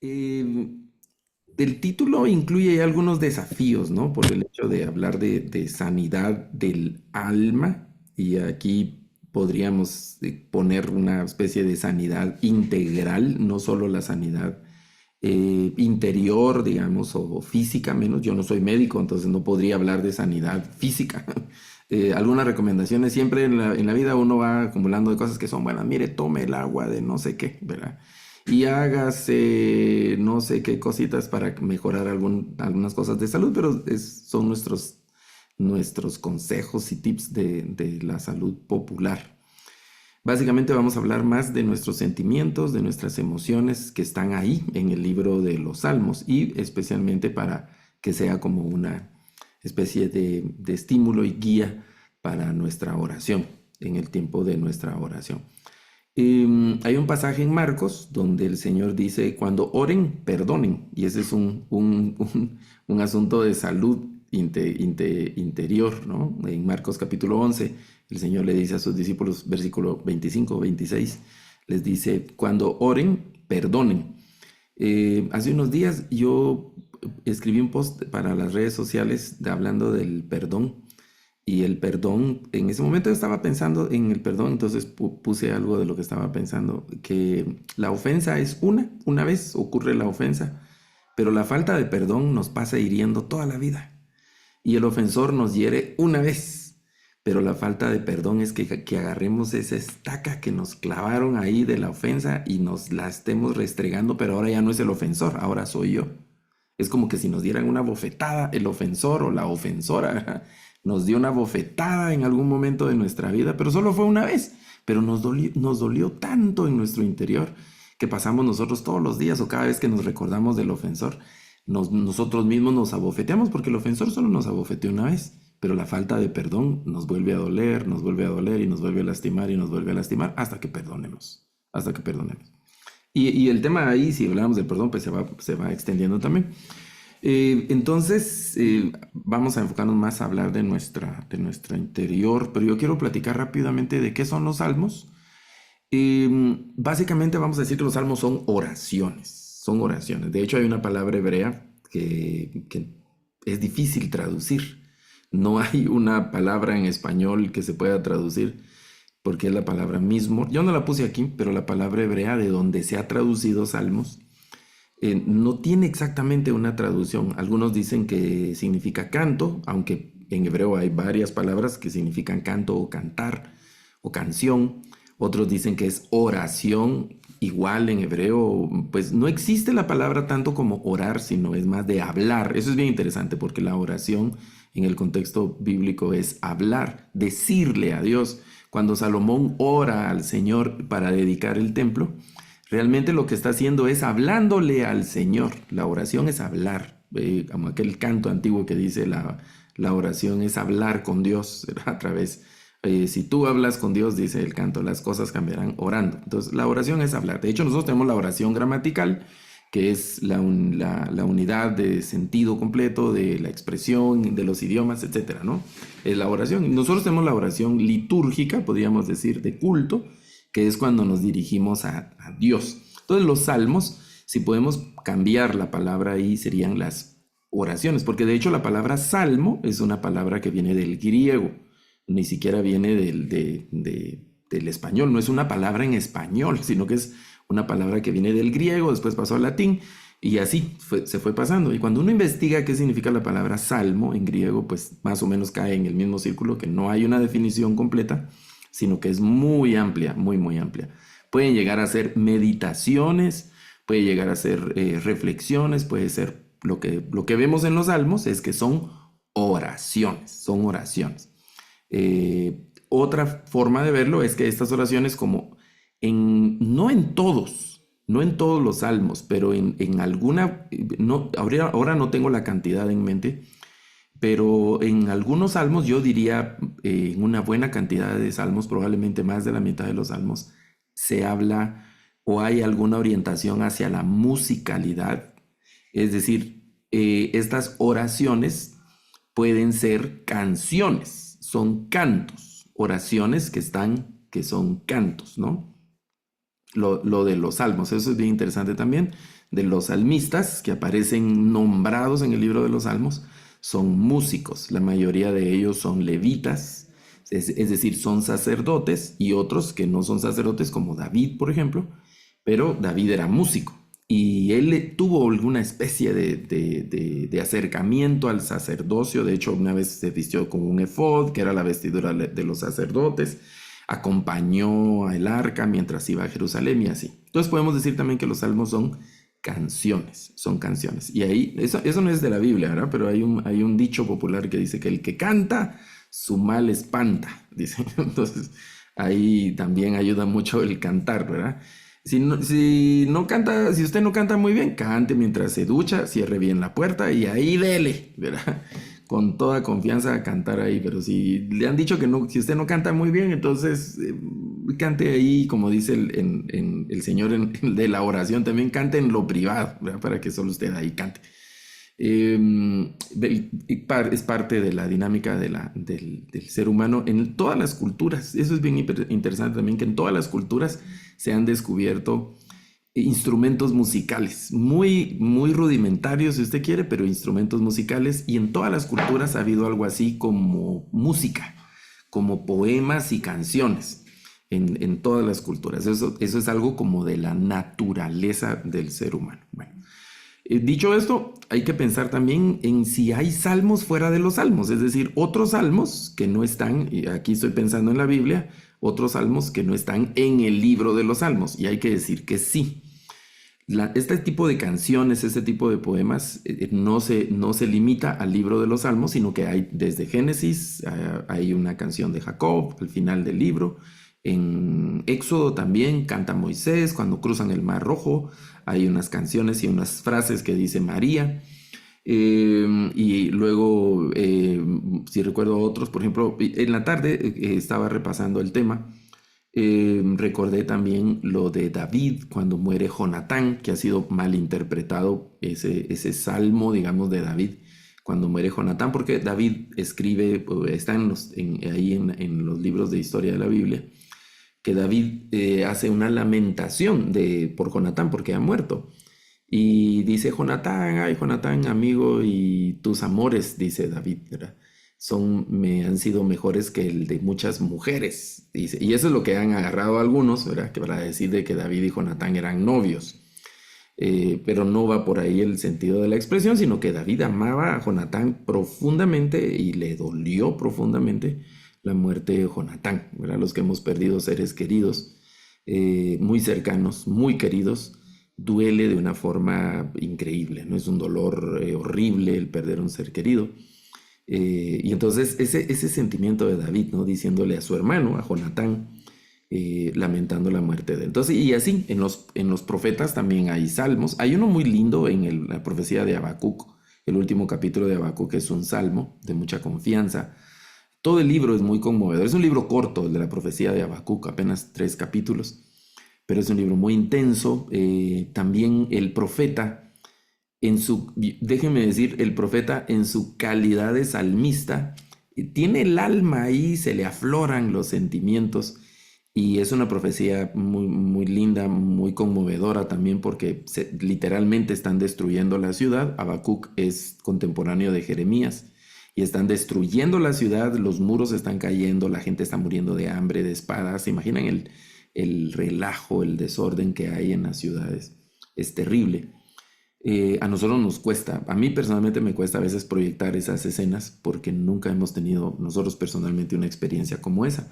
Eh, el título incluye algunos desafíos, ¿no? Por el hecho de hablar de sanidad del alma y aquí podríamos poner una especie de sanidad integral, no solo la sanidad interior, digamos, o física menos. Yo no soy médico, entonces no podría hablar de sanidad física. Algunas recomendaciones, siempre en la vida uno va acumulando de cosas que son buenas. Mire, tome el agua de no sé qué, ¿verdad? Y hágase no sé qué cositas para mejorar algunas cosas de salud, pero son nuestros consejos y tips de la salud popular. Básicamente vamos a hablar más de nuestros sentimientos, de nuestras emociones que están ahí en el libro de los Salmos y especialmente para que sea como una especie de estímulo y guía para nuestra oración, en el tiempo de nuestra oración. Hay un pasaje en Marcos donde el Señor dice, cuando oren, perdonen. Y ese es un asunto de salud interior, ¿no? En Marcos capítulo 11, el Señor le dice a sus discípulos, versículo 25, 26, les dice, cuando oren, perdonen. Hace unos días yo escribí un post para las redes sociales hablando del perdón. Y el perdón, en ese momento estaba pensando en el perdón, entonces puse algo de lo que estaba pensando, que la ofensa es una vez ocurre la ofensa, pero la falta de perdón nos pasa hiriendo toda la vida. Y el ofensor nos hiere una vez, pero la falta de perdón es que agarremos esa estaca que nos clavaron ahí de la ofensa y nos la estemos restregando, pero ahora ya no es el ofensor, ahora soy yo. Es como que si nos dieran una bofetada, el ofensor o la ofensora nos dio una bofetada en algún momento de nuestra vida, pero solo fue una vez. Pero nos dolió tanto en nuestro interior que pasamos nosotros todos los días o cada vez que nos recordamos del ofensor, nosotros mismos nos abofeteamos porque el ofensor solo nos abofeteó una vez. Pero la falta de perdón nos vuelve a doler, nos vuelve a doler y nos vuelve a lastimar y nos vuelve a lastimar hasta que perdonemos. Hasta que perdonemos. Y el tema ahí, si hablamos del perdón, pues se va extendiendo también. Entonces, vamos a enfocarnos más a hablar de nuestra interior, pero yo quiero platicar rápidamente de qué son los salmos. Básicamente vamos a decir que los salmos son oraciones, son oraciones. De hecho, hay una palabra hebrea que es difícil traducir. No hay una palabra en español que se pueda traducir porque es la palabra mismo. Yo no la puse aquí, pero la palabra hebrea de donde se ha traducido salmos no tiene exactamente una traducción. Algunos dicen que significa canto, aunque en hebreo hay varias palabras que significan canto o cantar o canción. Otros dicen que es oración, igual en hebreo, pues no existe la palabra tanto como orar, sino es más de hablar. Eso es bien interesante porque la oración en el contexto bíblico es hablar, decirle a Dios. Cuando Salomón ora al Señor para dedicar el templo, realmente lo que está haciendo es hablándole al Señor. La oración es hablar, como aquel canto antiguo que dice la oración es hablar con Dios a través. Si tú hablas con Dios, dice el canto, las cosas cambiarán orando. Entonces, la oración es hablar. De hecho, nosotros tenemos la oración gramatical, que es la unidad de sentido completo de la expresión, de los idiomas, etcétera, ¿no? Es la oración. Nosotros tenemos la oración litúrgica, podríamos decir, de culto, que es cuando nos dirigimos a Dios. Entonces los salmos, si podemos cambiar la palabra ahí, serían las oraciones, porque de hecho la palabra salmo es una palabra que viene del griego, ni siquiera viene del español, no es una palabra en español, sino que es una palabra que viene del griego, después pasó al latín, y así se fue pasando. Y cuando uno investiga qué significa la palabra salmo en griego, pues más o menos cae en el mismo círculo, que no hay una definición completa, sino que es muy amplia, muy, muy amplia. Pueden llegar a ser meditaciones, puede llegar a ser reflexiones, puede ser lo que vemos en los salmos es que son oraciones, son oraciones. Otra forma de verlo es que estas oraciones como no en todos los salmos, pero en alguna, no, ahora no tengo la cantidad en mente, pero en algunos salmos yo diría, en una buena cantidad de salmos, probablemente más de la mitad de los salmos, se habla o hay alguna orientación hacia la musicalidad. Es decir, estas oraciones pueden ser canciones, son cantos, oraciones que son cantos, ¿no? Lo de los salmos, eso es bien interesante también. de los salmistas que aparecen nombrados en el libro de los Salmos son músicos. La mayoría de ellos son levitas, es decir, son sacerdotes, y otros que no son sacerdotes, como David, por ejemplo, pero David era músico. Y él tuvo alguna especie de acercamiento al sacerdocio. De hecho, una vez se vistió con un efod, que era la vestidura de los sacerdotes. Acompañó al arca mientras iba a Jerusalén y así. Entonces podemos decir también que los salmos son canciones, son canciones. Y ahí, eso no es de la Biblia, ¿verdad? Pero hay un dicho popular que dice que el que canta, su mal espanta, dice. Entonces, ahí también ayuda mucho el cantar, ¿verdad? Si no canta, si usted no canta muy bien, cante mientras se ducha, cierre bien la puerta y ahí dele, ¿verdad? Con toda confianza a cantar ahí. Pero si le han dicho que no, si usted no canta muy bien, entonces cante ahí, como dice el Señor de la oración, también cante en lo privado, ¿verdad? Para que solo usted ahí cante. Es parte de la dinámica del ser humano en todas las culturas. Eso es bien interesante también, que en todas las culturas se han descubierto instrumentos musicales, muy, muy rudimentarios si usted quiere, pero instrumentos musicales, y en todas las culturas ha habido algo así como música, como poemas y canciones. En todas las culturas. Eso es algo como de la naturaleza del ser humano. Bueno, dicho esto, hay que pensar también en si hay salmos fuera de los salmos, es decir, otros salmos que no están, y aquí estoy pensando en la Biblia, otros salmos que no están en el libro de los salmos, y hay que decir que sí. Este tipo de canciones, este tipo de poemas, no se limita al libro de los salmos, sino que hay desde Génesis, hay una canción de Jacob al final del libro. En Éxodo también canta Moisés cuando cruzan el Mar Rojo. Hay unas canciones y unas frases que dice María. Y luego, si recuerdo otros, por ejemplo, en la tarde estaba repasando el tema. Recordé también lo de David cuando muere Jonatán, que ha sido mal interpretado ese salmo, digamos, de David, cuando muere Jonatán, porque David escribe, está ahí en los libros de historia de la Biblia, que David hace una lamentación por Jonatán porque ha muerto. Y dice Jonatán, ay Jonatán, amigo, y tus amores, dice David, ¿verdad? Me han sido mejores que el de muchas mujeres, dice. Y eso es lo que han agarrado algunos, ¿verdad? Que para decir de que David y Jonatán eran novios. Pero no va por ahí el sentido de la expresión, sino que David amaba a Jonatán profundamente y le dolió profundamente la muerte de Jonatán, ¿verdad? Los que hemos perdido seres queridos, muy cercanos, muy queridos, duele de una forma increíble, ¿no? Es un dolor horrible el perder un ser querido. Y entonces ese sentimiento de David, ¿no? Diciéndole a su hermano, a Jonatán, lamentando la muerte de él. Entonces, y así, en los profetas también hay salmos. Hay uno muy lindo en la profecía de Habacuc, el último capítulo de Habacuc, que es un salmo de mucha confianza. Todo el libro es muy conmovedor. Es un libro corto, el de la profecía de Habacuc, apenas 3 capítulos, pero es un libro muy intenso. También el profeta, déjeme decir, el profeta en su calidad de salmista, tiene el alma ahí, se le afloran los sentimientos. Y es una profecía muy, muy linda, muy conmovedora también porque literalmente están destruyendo la ciudad. Habacuc es contemporáneo de Jeremías y están destruyendo la ciudad, los muros están cayendo, la gente está muriendo de hambre, de espadas. ¿Se imaginan el relajo, el desorden que hay en las ciudades? Es terrible. A nosotros nos cuesta, a mí personalmente me cuesta a veces proyectar esas escenas porque nunca hemos tenido nosotros personalmente una experiencia como esa.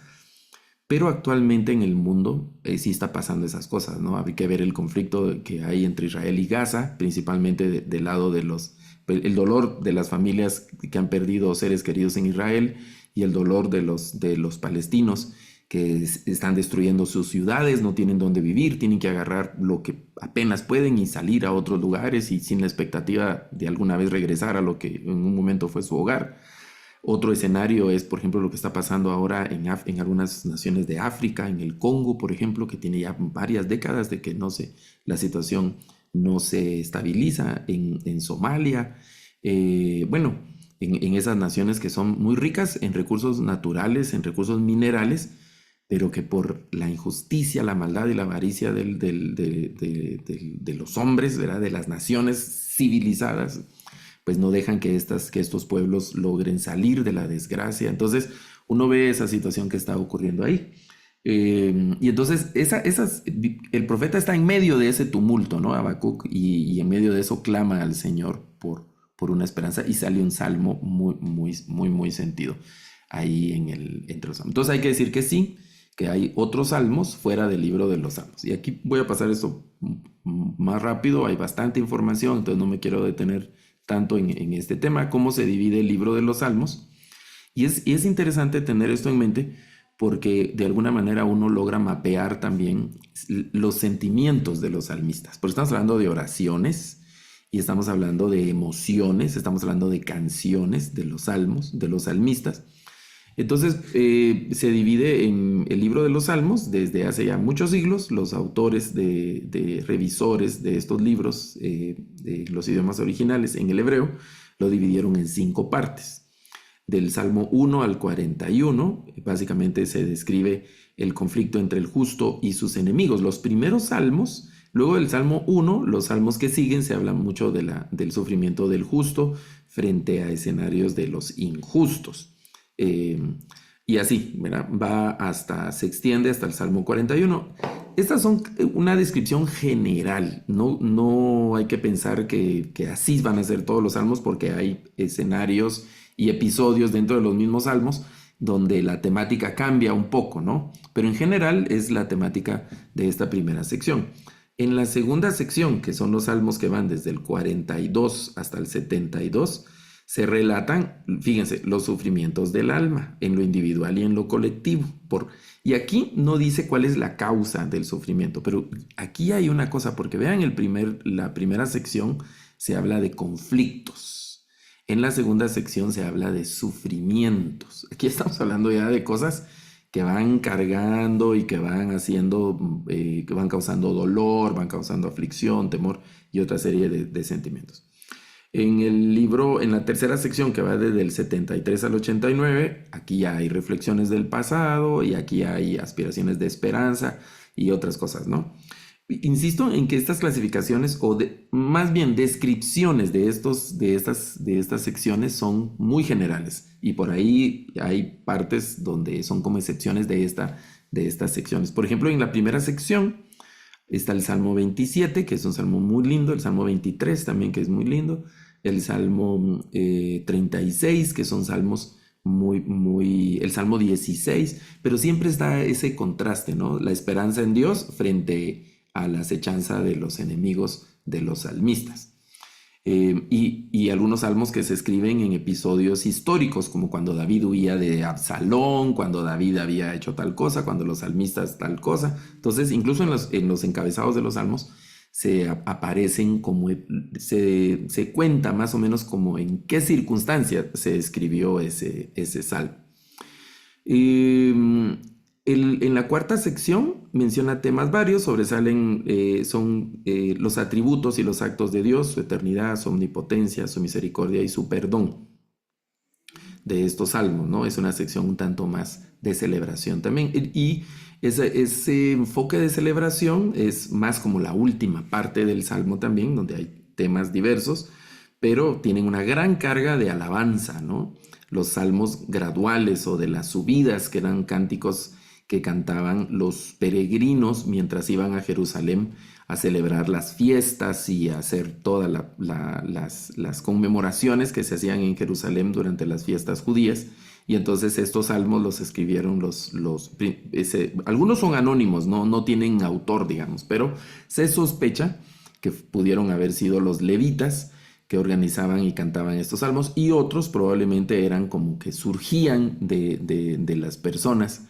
Pero actualmente en el mundo sí está pasando esas cosas, ¿no? Hay que ver el conflicto que hay entre Israel y Gaza, principalmente del lado de el dolor de las familias que han perdido seres queridos en Israel y el dolor de los palestinos que están destruyendo sus ciudades, no tienen dónde vivir, tienen que agarrar lo que apenas pueden y salir a otros lugares y sin la expectativa de alguna vez regresar a lo que en un momento fue su hogar. Otro escenario es, por ejemplo, lo que está pasando ahora en algunas naciones de África, en el Congo, por ejemplo, que tiene ya varias décadas de que la situación no se estabiliza, en Somalia. Bueno, en esas naciones que son muy ricas en recursos naturales, en recursos minerales, pero que por la injusticia, la maldad y la avaricia de los hombres, ¿verdad? De las naciones civilizadas, pues no dejan que estos pueblos logren salir de la desgracia. Entonces uno ve esa situación que está ocurriendo ahí. Y entonces el profeta está en medio de ese tumulto, ¿no? Habacuc, y en medio de eso clama al Señor por una esperanza, y sale un salmo muy, muy, muy, muy sentido ahí entre los salmos. Entonces hay que decir que sí, que hay otros salmos fuera del libro de los salmos. Y aquí voy a pasar esto más rápido, hay bastante información, entonces no me quiero detener tanto en este tema, cómo se divide el libro de los salmos. Y es interesante tener esto en mente porque de alguna manera uno logra mapear también los sentimientos de los salmistas. Porque estamos hablando de oraciones y estamos hablando de emociones, estamos hablando de canciones de los salmos, de los salmistas. Entonces se divide en el libro de los salmos desde hace ya muchos siglos. Los autores de revisores de estos libros, de los idiomas originales en el hebreo, lo dividieron en 5 partes. Del Salmo 1 al 41, básicamente se describe el conflicto entre el justo y sus enemigos. Los primeros salmos, luego del Salmo 1, los salmos que siguen, se habla mucho del sufrimiento del justo frente a escenarios de los injustos. Y así, ¿verdad? Se extiende hasta el Salmo 41. Estas son una descripción general, no hay que pensar que así van a ser todos los salmos, porque hay escenarios y episodios dentro de los mismos salmos donde la temática cambia un poco, ¿no? Pero en general es la temática de esta primera sección. En la segunda sección, que son los salmos que van desde el 42 hasta el 72, se relatan, fíjense, los sufrimientos del alma en lo individual y en lo colectivo. Y aquí no dice cuál es la causa del sufrimiento, pero aquí hay una cosa, porque vean la primera sección se habla de conflictos. En la segunda sección se habla de sufrimientos. Aquí estamos hablando ya de cosas que van cargando y que van haciendo, que van causando dolor, van causando aflicción, temor y otra serie de sentimientos. En el libro, en la tercera sección, que va desde el 73 al 89, aquí ya hay reflexiones del pasado y aquí hay aspiraciones de esperanza y otras cosas, ¿no? Insisto en que estas clasificaciones, más bien descripciones de estas secciones, son muy generales, y por ahí hay partes donde son como excepciones de estas secciones. Por ejemplo, en la primera sección está el Salmo 27, que es un salmo muy lindo, el Salmo 23 también, que es muy lindo, el Salmo 36, que son salmos el Salmo 16, pero siempre está ese contraste, ¿no? La esperanza en Dios frente a la acechanza de los enemigos de los salmistas. Y algunos salmos que se escriben en episodios históricos, como cuando David huía de Absalón, cuando David había hecho tal cosa, cuando los salmistas tal cosa. Entonces, incluso en los encabezados de los salmos se aparecen como, se cuenta más o menos como en qué circunstancia se escribió ese salmo. En la cuarta sección menciona temas varios, sobresalen los atributos y los actos de Dios, su eternidad, su omnipotencia, su misericordia y su perdón de estos salmos, ¿no? Es una sección un tanto más de celebración también, y ese enfoque de celebración es más como la última parte del salmo también, donde hay temas diversos, pero tienen una gran carga de alabanza, ¿no? Los salmos graduales o de las subidas, que eran cánticos que cantaban los peregrinos mientras iban a Jerusalén a celebrar las fiestas y a hacer todas las conmemoraciones que se hacían en Jerusalén durante las fiestas judías. Y entonces estos salmos los escribieron algunos son anónimos, no tienen autor, digamos, pero se sospecha que pudieron haber sido los levitas que organizaban y cantaban estos salmos, y otros probablemente eran como que surgían de las personas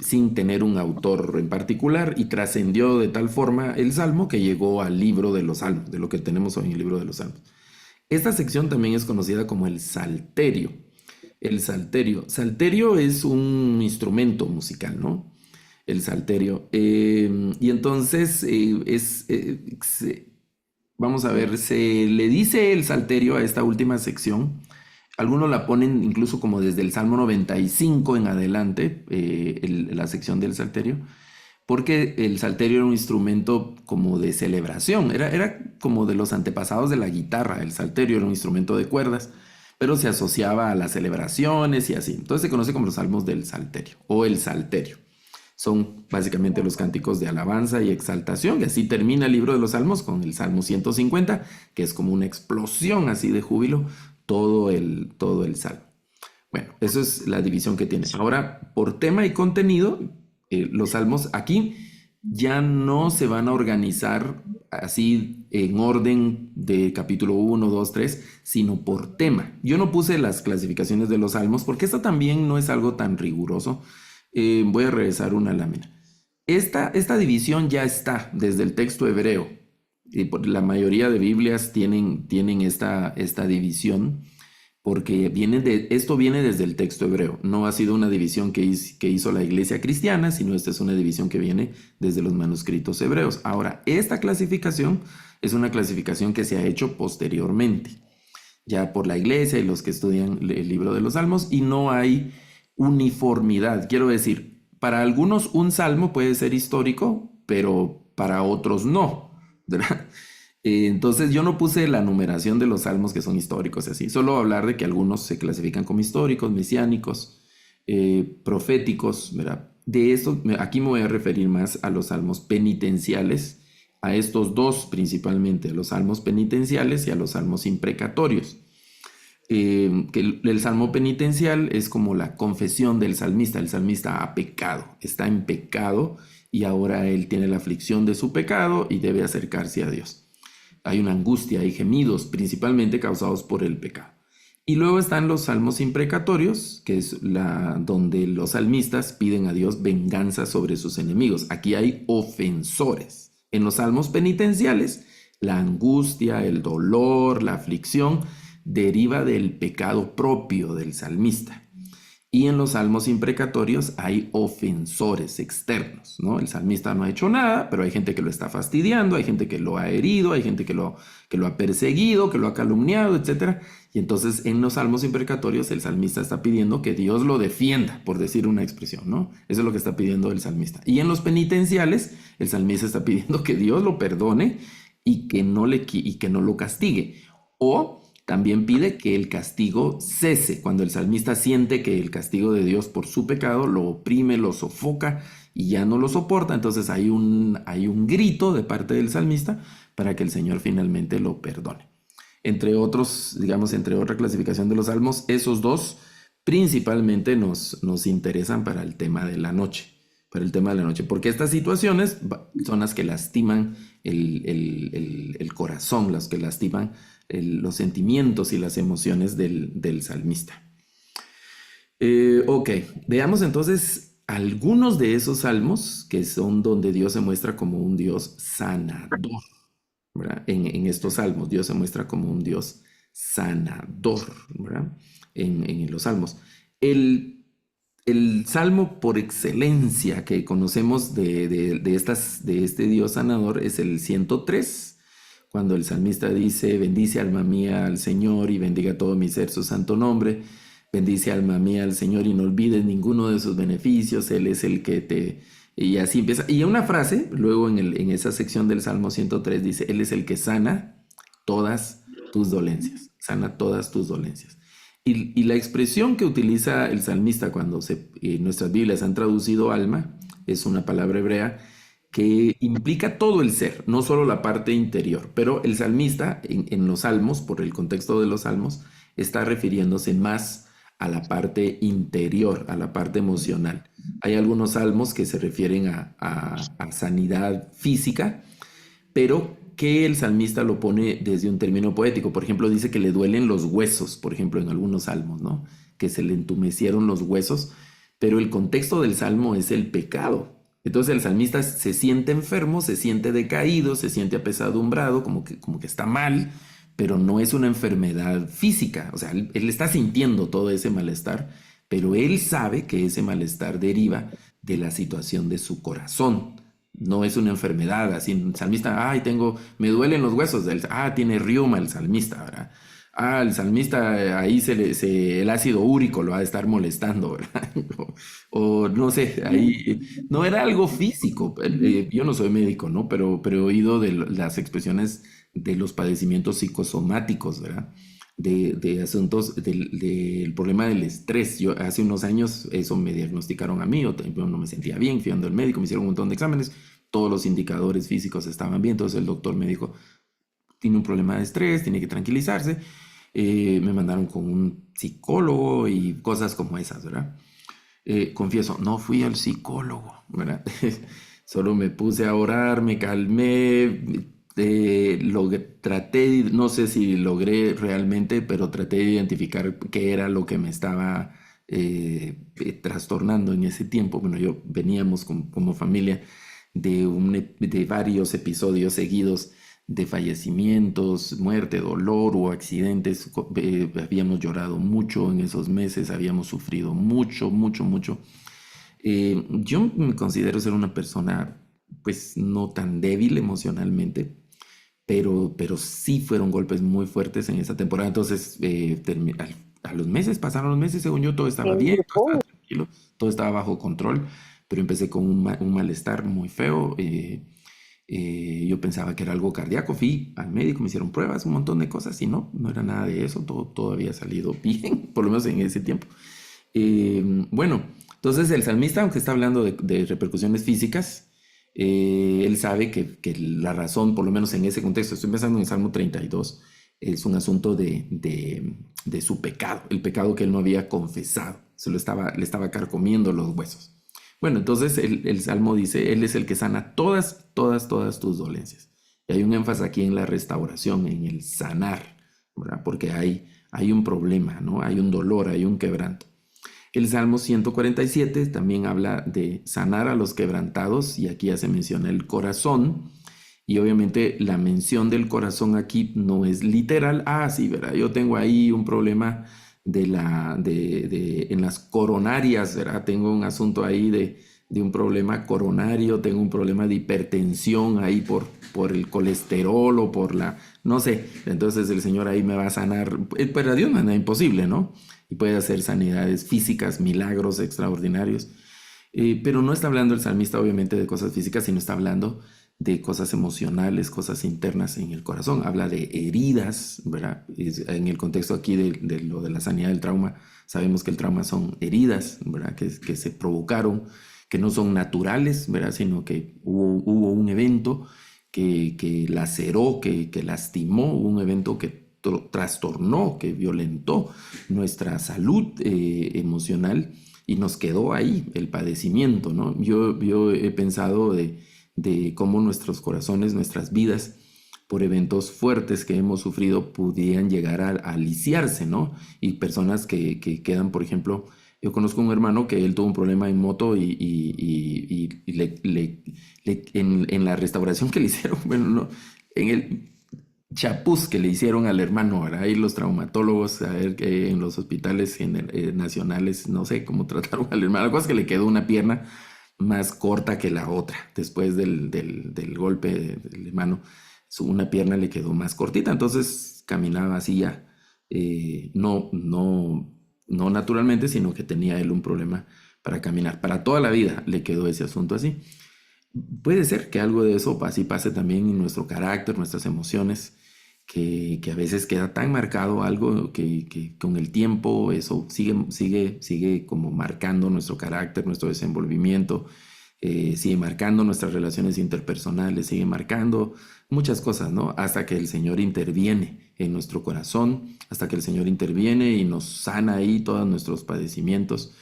sin tener un autor en particular, y trascendió de tal forma el salmo que llegó al libro de los salmos, de lo que tenemos hoy en el libro de los salmos. Esta sección también es conocida como el salterio. El salterio. Salterio es un instrumento musical, ¿no? El salterio. Y entonces vamos a ver, se le dice el salterio a esta última sección Algunos la ponen incluso como desde el Salmo 95 en adelante, la sección del salterio, porque el salterio era un instrumento como de celebración, era como de los antepasados de la guitarra. El salterio era un instrumento de cuerdas, pero se asociaba a las celebraciones y así. Entonces se conoce como los salmos del salterio o el salterio. Son básicamente los cánticos de alabanza y exaltación, y así termina el libro de los salmos con el Salmo 150, que es como una explosión así de júbilo, todo el salmo. Bueno, eso es la división que tiene. Ahora, por tema y contenido, los salmos aquí ya no se van a organizar así en orden de capítulo 1, 2, 3, sino por tema. Yo no puse las clasificaciones de los salmos porque esto también no es algo tan riguroso. Voy a regresar una lámina. Esta división ya está desde el texto hebreo. La mayoría de Biblias tienen esta división porque esto viene desde el texto hebreo. No ha sido una división que hizo la iglesia cristiana, sino esta es una división que viene desde los manuscritos hebreos. Ahora, esta clasificación es una clasificación que se ha hecho posteriormente, ya por la iglesia y los que estudian el libro de los salmos, y no hay uniformidad. Quiero decir, para algunos un salmo puede ser histórico, pero para otros no, ¿verdad? Entonces yo no puse la numeración de los salmos que son históricos y así, solo hablar de que algunos se clasifican como históricos, mesiánicos, proféticos, ¿verdad? De esto, aquí me voy a referir más a los salmos penitenciales, a estos dos principalmente, a los salmos penitenciales y a los salmos imprecatorios. Que el salmo penitencial es como la confesión del salmista. El salmista ha pecado, está en pecado y ahora él tiene la aflicción de su pecado y debe acercarse a Dios. Hay una angustia, hay gemidos, principalmente causados por el pecado. Y luego están los salmos imprecatorios, que es donde los salmistas piden a Dios venganza sobre sus enemigos. Aquí hay ofensores. En los salmos penitenciales, la angustia, el dolor, la aflicción deriva del pecado propio del salmista. Y en los salmos imprecatorios hay ofensores externos, ¿no? El salmista no ha hecho nada, pero hay gente que lo está fastidiando, hay gente que lo ha herido, hay gente que lo ha perseguido, que lo ha calumniado, etc. Y entonces en los salmos imprecatorios el salmista está pidiendo que Dios lo defienda, por decir una expresión, ¿no? Eso es lo que está pidiendo el salmista. Y en los penitenciales el salmista está pidiendo que Dios lo perdone y que no lo castigue. O también pide que el castigo cese. Cuando el salmista siente que el castigo de Dios por su pecado lo oprime, lo sofoca y ya no lo soporta, entonces hay un grito de parte del salmista para que el Señor finalmente lo perdone. Entre otros, digamos, entre otra clasificación de los salmos, esos dos principalmente nos interesan para el tema de la noche. Para el tema de la noche, porque estas situaciones son las que lastiman el corazón, las que lastiman los sentimientos y las emociones del salmista. Ok, veamos entonces algunos de esos salmos que son donde Dios se muestra como un Dios sanador, ¿verdad? En estos salmos Dios se muestra como un Dios sanador, ¿verdad? En los salmos. El salmo por excelencia que conocemos de este Dios sanador es el 103, cuando el salmista dice: bendice alma mía al Señor y bendiga todo mi ser su santo nombre. Bendice alma mía al Señor y no olvides ninguno de sus beneficios. Él es el que te... Y así empieza. Y una frase, luego en esa sección del Salmo 103 dice: Él es el que sana todas tus dolencias. Sana todas tus dolencias. Y la expresión que utiliza el salmista cuando nuestras Biblias han traducido alma es una palabra hebrea que implica todo el ser, no solo la parte interior. Pero el salmista en los salmos, por el contexto de los salmos, está refiriéndose más a la parte interior, a la parte emocional. Hay algunos salmos que se refieren a sanidad física, pero que el salmista lo pone desde un término poético. Por ejemplo, dice que le duelen los huesos, por ejemplo, en algunos salmos, ¿no? Que se le entumecieron los huesos, pero el contexto del salmo es el pecado. Entonces el salmista se siente enfermo, se siente decaído, se siente apesadumbrado, como que está mal, pero no es una enfermedad física. O sea, él está sintiendo todo ese malestar, pero él sabe que ese malestar deriva de la situación de su corazón. No es una enfermedad, así el salmista, me duelen los huesos, tiene riuma el salmista, ¿verdad? El salmista ahí el ácido úrico lo ha de estar molestando, ¿verdad? O no sé, ahí no era algo físico. Yo no soy médico, ¿no? Pero he oído de las expresiones de los padecimientos psicosomáticos, ¿verdad? De asuntos del problema del estrés. Yo hace unos años eso me diagnosticaron a mí, yo no me sentía bien, fui ando al médico, me hicieron un montón de exámenes, todos los indicadores físicos estaban bien, entonces el doctor me dijo, tiene un problema de estrés, tiene que tranquilizarse. Me mandaron con un psicólogo y cosas como esas, ¿verdad? Confieso, no fui al psicólogo, ¿verdad? Solo me puse a orar, me calmé, traté, no sé si logré realmente, pero traté de identificar qué era lo que me estaba trastornando en ese tiempo. Bueno, veníamos como familia de varios episodios seguidos de fallecimientos, muerte, dolor o accidentes. Habíamos llorado mucho en esos meses, habíamos sufrido mucho, mucho, mucho. Yo me considero ser una persona, pues, no tan débil emocionalmente, pero sí fueron golpes muy fuertes en esa temporada. Entonces, a los meses, pasaron los meses, según yo, todo estaba bien, todo estaba tranquilo, todo estaba bajo control, pero empecé con un malestar muy feo. Yo pensaba que era algo cardíaco, fui al médico, me hicieron pruebas, un montón de cosas y no era nada de eso, todo había salido bien, por lo menos en ese tiempo. Bueno, entonces el salmista, aunque está hablando de repercusiones físicas, él sabe que la razón, por lo menos en ese contexto, estoy pensando en el Salmo 32, es un asunto de su pecado, el pecado que él no había confesado, le estaba carcomiendo los huesos. Bueno, entonces el Salmo dice, Él es el que sana todas, todas, todas tus dolencias. Y hay un énfasis aquí en la restauración, en el sanar, ¿verdad? Porque hay un problema, ¿no? Hay un dolor, hay un quebranto. El Salmo 147 también habla de sanar a los quebrantados y aquí ya se menciona el corazón y obviamente la mención del corazón aquí no es literal. Sí, ¿verdad? Yo tengo ahí un problema en las coronarias, ¿verdad? Tengo un asunto ahí de un problema coronario, tengo un problema de hipertensión ahí por el colesterol o no sé, entonces el Señor ahí me va a sanar. Para Dios no es nada imposible, ¿no? Y puede hacer sanidades físicas, milagros extraordinarios. Pero no está hablando el salmista obviamente de cosas físicas, sino está hablando de cosas emocionales, cosas internas en el corazón. Habla de heridas, ¿verdad? En el contexto aquí de lo de la sanidad del trauma, sabemos que el trauma son heridas, ¿verdad? Que se provocaron, que no son naturales, ¿verdad? Sino que hubo un evento que laceró, que lastimó, un evento que trastornó, que violentó nuestra salud emocional y nos quedó ahí el padecimiento, ¿no? Yo he pensado de cómo nuestros corazones, nuestras vidas, por eventos fuertes que hemos sufrido, pudieran llegar a lisiarse, ¿no? Y personas que quedan, por ejemplo, yo conozco un hermano que él tuvo un problema en moto y en la restauración que le hicieron, bueno, no, en el chapuz que le hicieron al hermano, ¿verdad? Ahí los traumatólogos, a ver que en los hospitales nacionales, no sé cómo trataron al hermano. La cosa es que le quedó una pierna más corta que la otra. Después del golpe del hermano, una pierna le quedó más cortita, entonces caminaba así ya. No naturalmente, sino que tenía él un problema para caminar. Para toda la vida le quedó ese asunto así. Puede ser que algo de eso así pase también en nuestro carácter, nuestras emociones, que a veces queda tan marcado algo que con el tiempo eso sigue como marcando nuestro carácter, nuestro desenvolvimiento, sigue marcando nuestras relaciones interpersonales, sigue marcando muchas cosas, ¿no? Hasta que el Señor interviene en nuestro corazón, hasta que el Señor interviene y nos sana ahí todos nuestros padecimientos,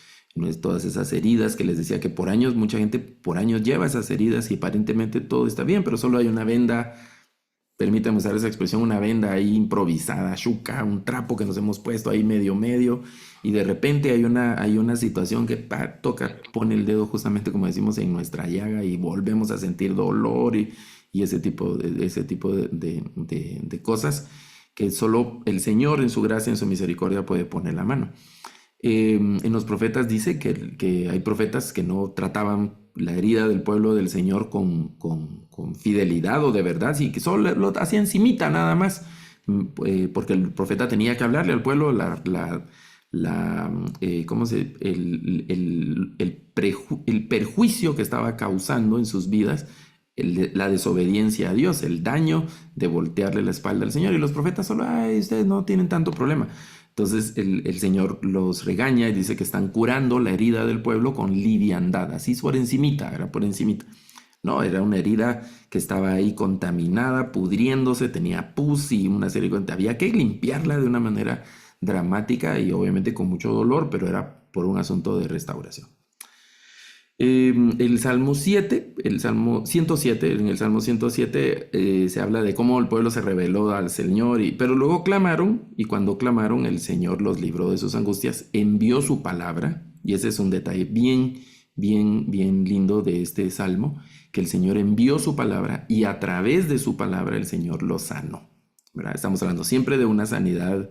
todas esas heridas que les decía que por años, mucha gente por años lleva esas heridas y aparentemente todo está bien, pero solo hay una venda, permítame usar esa expresión, una venda ahí improvisada, chuca, un trapo que nos hemos puesto ahí medio, y de repente hay una situación que pone el dedo justamente como decimos en nuestra llaga y volvemos a sentir dolor y ese tipo de cosas que solo el Señor en su gracia, en su misericordia puede poner la mano. En los profetas dice que hay profetas que no trataban la herida del pueblo del Señor con fidelidad o de verdad, y que solo lo hacían encimita nada más, porque el profeta tenía que hablarle al pueblo ¿cómo el perjuicio que estaba causando en sus vidas, la desobediencia a Dios, el daño de voltearle la espalda al Señor. Y los profetas solo, ay, ustedes no tienen tanto problema. Entonces el Señor los regaña y dice que están curando la herida del pueblo con liviandad, así por encimita, era por encimita. No, era una herida que estaba ahí contaminada, pudriéndose, tenía pus y una serie de cosas. Había que limpiarla de una manera dramática y obviamente con mucho dolor, pero era por un asunto de restauración. El Salmo 7, el Salmo 107, en el Salmo 107 se habla de cómo el pueblo se rebeló al Señor, pero luego clamaron, y cuando clamaron el Señor los libró de sus angustias, envió su palabra, y ese es un detalle bien lindo de este Salmo, que el Señor envió su palabra y a través de su palabra el Señor los sanó, ¿verdad? Estamos hablando siempre de una sanidad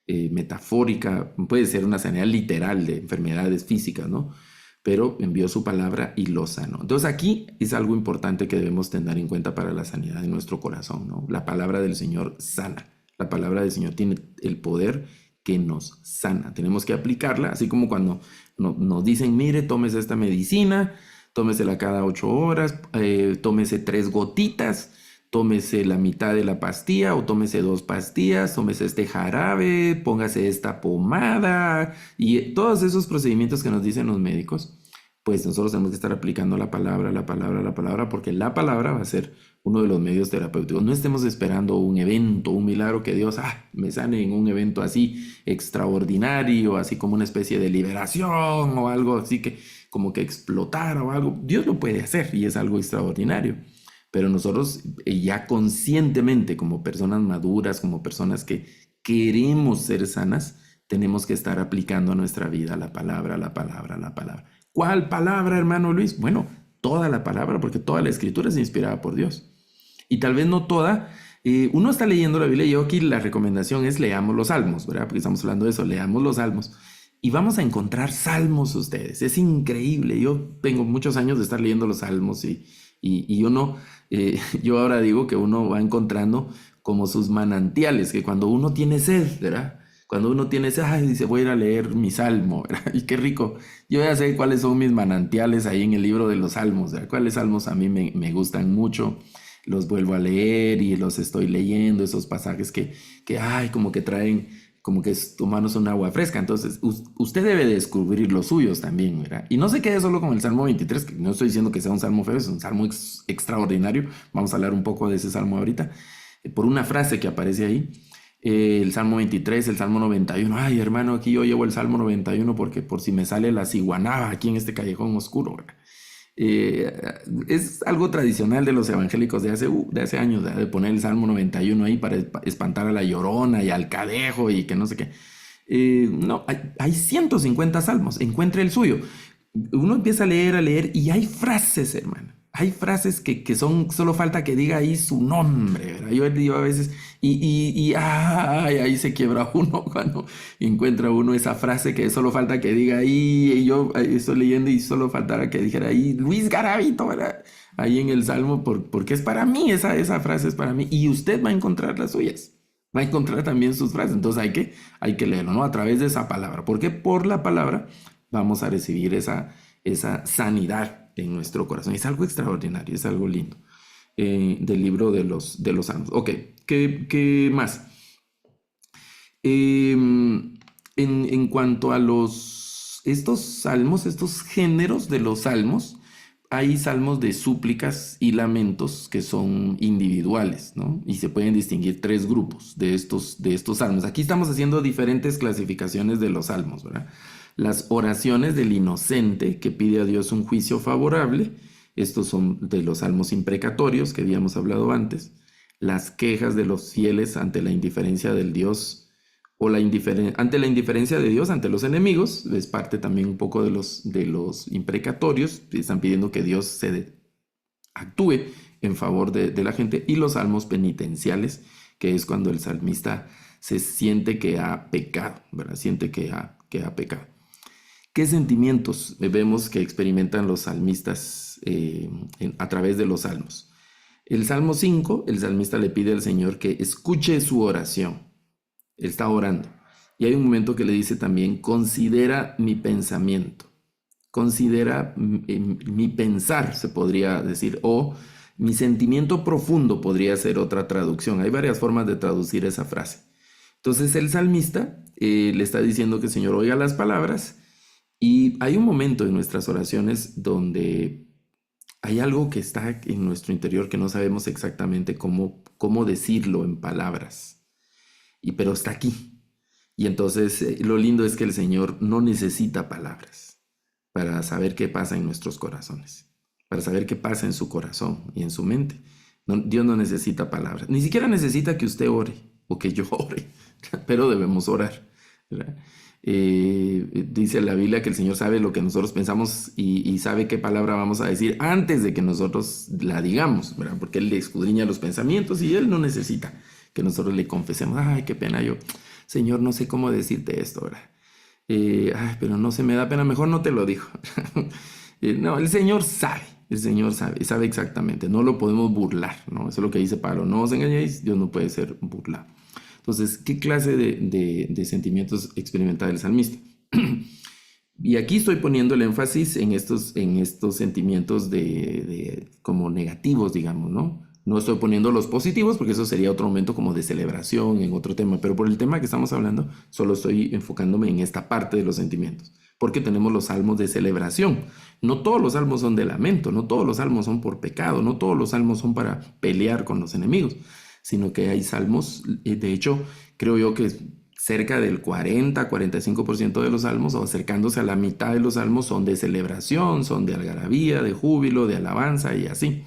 metafórica, puede ser una sanidad literal de enfermedades físicas, ¿no? Pero envió su palabra y lo sanó. Entonces aquí es algo importante que debemos tener en cuenta para la sanidad de nuestro corazón, ¿no? La palabra del Señor sana. La palabra del Señor tiene el poder que nos sana. Tenemos que aplicarla, así como cuando nos dicen, mire, tómese esta medicina, tómesela cada 8 horas, tómese 3 gotitas, tómese la mitad de la pastilla o tómese 2 pastillas, tómese este jarabe, póngase esta pomada y todos esos procedimientos que nos dicen los médicos, pues nosotros tenemos que estar aplicando la palabra, porque la palabra va a ser uno de los medios terapéuticos. No estemos esperando un evento, un milagro que Dios me sane en un evento así extraordinario, así como una especie de liberación o algo así que como que explotara o algo. Dios lo puede hacer y es algo extraordinario. Pero nosotros ya conscientemente, como personas maduras, como personas que queremos ser sanas, tenemos que estar aplicando a nuestra vida la palabra. ¿Cuál palabra, hermano Luis? Bueno, toda la palabra, porque toda la escritura es inspirada por Dios. Y tal vez no toda. Uno está leyendo la Biblia y yo aquí la recomendación es leamos los salmos, ¿verdad? Porque estamos hablando de eso, leamos los salmos. Y vamos a encontrar salmos ustedes. Es increíble. Yo tengo muchos años de estar leyendo los salmos y uno, yo ahora digo que uno va encontrando como sus manantiales, que cuando uno tiene sed, ¿verdad? Cuando uno tiene sed, dice, voy a ir a leer mi salmo, ¿verdad? Y qué rico. Yo ya sé cuáles son mis manantiales ahí en el libro de los salmos, ¿verdad? Cuáles salmos a mí me gustan mucho. Los vuelvo a leer y los estoy leyendo, esos pasajes que como que traen, como que tomarnos un agua fresca. Entonces, usted debe descubrir los suyos también, ¿verdad? Y no se quede solo con el Salmo 23, que no estoy diciendo que sea un salmo feo, es un salmo extraordinario. Vamos a hablar un poco de ese salmo ahorita, por una frase que aparece ahí. El Salmo 23, el Salmo 91. Ay, hermano, aquí yo llevo el Salmo 91 porque por si me sale la ciguanaba aquí en este callejón oscuro, ¿verdad? Es algo tradicional de los evangélicos de hace años, de poner el Salmo 91 ahí para espantar a la Llorona y al Cadejo y que no sé qué. No, hay 150 salmos, encuentre el suyo. Uno empieza a leer y hay frases, hermano. Hay frases que son, solo falta que diga ahí su nombre, ¿verdad? Yo digo a veces, ahí se quiebra uno cuando encuentra uno esa frase que solo falta que diga ahí, y yo estoy leyendo y solo faltara que dijera ahí Luis Garavito, ¿verdad? Ahí en el Salmo, porque es para mí, esa frase es para mí, y usted va a encontrar las suyas, va a encontrar también sus frases, entonces hay que leerlo, ¿no? A través de esa palabra, porque por la palabra vamos a recibir esa sanidad en nuestro corazón. Es algo extraordinario, es algo lindo. Del libro de los Salmos. Ok, ¿qué más? En cuanto a estos salmos, estos géneros de los salmos, hay salmos de súplicas y lamentos que son individuales, ¿no? Y se pueden distinguir 3 grupos de estos salmos. Aquí estamos haciendo diferentes clasificaciones de los salmos, ¿verdad? Las oraciones del inocente que pide a Dios un juicio favorable. Estos son de los salmos imprecatorios que habíamos hablado antes. Las quejas de los fieles ante la indiferencia del Dios o ante la indiferencia de Dios ante los enemigos. Es parte también un poco de los imprecatorios. Están pidiendo que Dios actúe en favor de la gente. Y los salmos penitenciales, que es cuando el salmista se siente que ha pecado, ¿verdad? Siente que ha pecado. ¿Qué sentimientos vemos que experimentan los salmistas a través de los salmos? El Salmo 5, el salmista le pide al Señor que escuche su oración. Él está orando. Y hay un momento que le dice también, considera mi pensamiento. Considera mi pensar, se podría decir, o mi sentimiento profundo podría ser otra traducción. Hay varias formas de traducir esa frase. Entonces el salmista le está diciendo que el Señor oiga las palabras, y hay un momento en nuestras oraciones donde hay algo que está en nuestro interior que no sabemos exactamente cómo decirlo en palabras, pero está aquí. Y entonces lo lindo es que el Señor no necesita palabras para saber qué pasa en nuestros corazones, para saber qué pasa en su corazón y en su mente. Dios no necesita palabras, ni siquiera necesita que usted ore o que yo ore, pero debemos orar, ¿verdad? Dice la Biblia que el Señor sabe lo que nosotros pensamos y sabe qué palabra vamos a decir antes de que nosotros la digamos, ¿verdad? Porque Él le escudriña los pensamientos y Él no necesita que nosotros le confesemos, ay, qué pena yo, Señor, no sé cómo decirte esto, ¿verdad? Ay, pero no se me da pena, mejor no te lo digo. No, el Señor sabe exactamente, no lo podemos burlar, ¿no? Eso es lo que dice Pablo, no os engañéis, Dios no puede ser burlado. Entonces, ¿qué clase de sentimientos experimenta el salmista? Y aquí estoy poniendo el énfasis en estos sentimientos como negativos, digamos, ¿no? No estoy poniendo los positivos porque eso sería otro momento como de celebración en otro tema, pero por el tema que estamos hablando, solo estoy enfocándome en esta parte de los sentimientos, porque tenemos los salmos de celebración. No todos los salmos son de lamento, no todos los salmos son por pecado, no todos los salmos son para pelear con los enemigos, sino que hay salmos, de hecho, creo yo que cerca del 40-45% de los salmos, o acercándose a la mitad de los salmos, son de celebración, son de algarabía, de júbilo, de alabanza y así.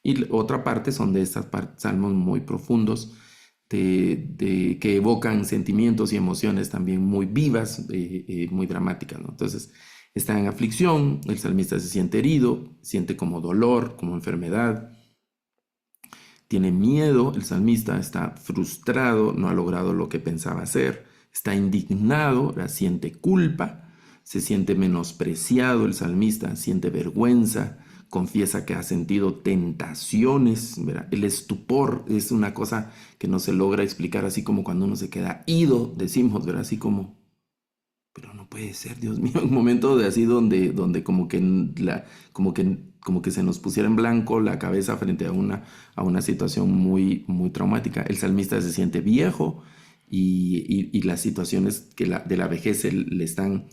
Y otra parte son de estas salmos muy profundos, que evocan sentimientos y emociones también muy vivas, muy dramáticas, ¿no? Entonces, está en aflicción, el salmista se siente herido, siente como dolor, como enfermedad, tiene miedo, el salmista está frustrado, no ha logrado lo que pensaba hacer, está indignado, siente culpa, se siente menospreciado el salmista, siente vergüenza, confiesa que ha sentido tentaciones, ¿verdad? El estupor es una cosa que no se logra explicar, así como cuando uno se queda ido, decimos, ¿verdad? Así como, pero no puede ser, Dios mío, un momento de así donde como que se nos pusiera en blanco la cabeza frente a una situación muy, muy traumática. El salmista se siente viejo y las situaciones de la vejez le están,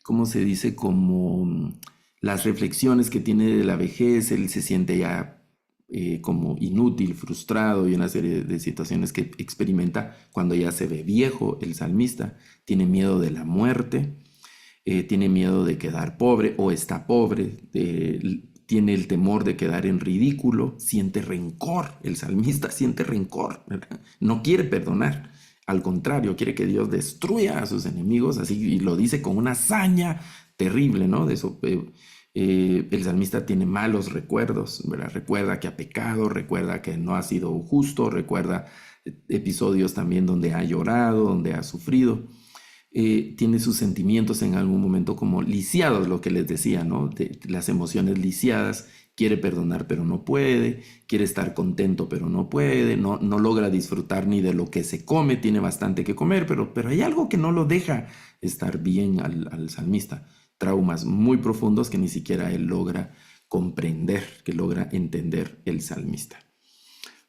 ¿cómo se dice? Como las reflexiones que tiene de la vejez, él se siente ya como inútil, frustrado, y una serie de situaciones que experimenta cuando ya se ve viejo. El salmista tiene miedo de la muerte, tiene miedo de quedar pobre o está pobre, tiene el temor de quedar en ridículo, siente rencor, el salmista siente rencor, ¿verdad? No quiere perdonar, al contrario, quiere que Dios destruya a sus enemigos, así, y lo dice con una hazaña terrible, ¿no? De eso, el salmista tiene malos recuerdos, ¿verdad? Recuerda que ha pecado, recuerda que no ha sido justo, recuerda episodios también donde ha llorado, donde ha sufrido. Tiene sus sentimientos en algún momento como lisiados, lo que les decía, ¿no? Las emociones lisiadas, quiere perdonar pero no puede, quiere estar contento pero no puede, no logra disfrutar ni de lo que se come, tiene bastante que comer, pero hay algo que no lo deja estar bien al salmista. Traumas muy profundos que ni siquiera él logra comprender, que logra entender el salmista.